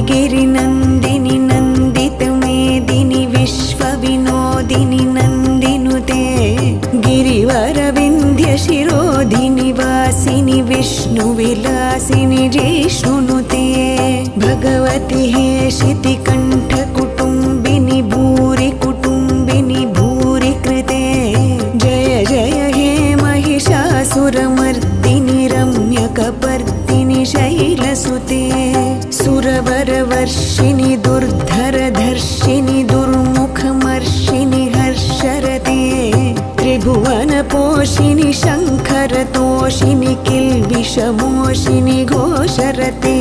गिरिनन्दिनि नन्दितमेदिनि विश्वविनोदिनि नन्दिनुते गिरिवरविन्ध्यशिरोधिनि वासिनि विष्णुविलासिनि जिष्णुनुते भगवति हेशितिकण्ठकुटुम्बिनि भूरि कुटुम्बिनि भूरि कृते जय जय हे महिषासुरमर्दिनि रम्यकपर्दिनि शैलसुते सुरवरवर्षिणि दुर्धरधर्षिणि दुर्मुखमर्षिणि हर्षरते त्रिभुवनपोषिणि शङ्खरतोषिणि किल्बिषमोषिणि घोषरते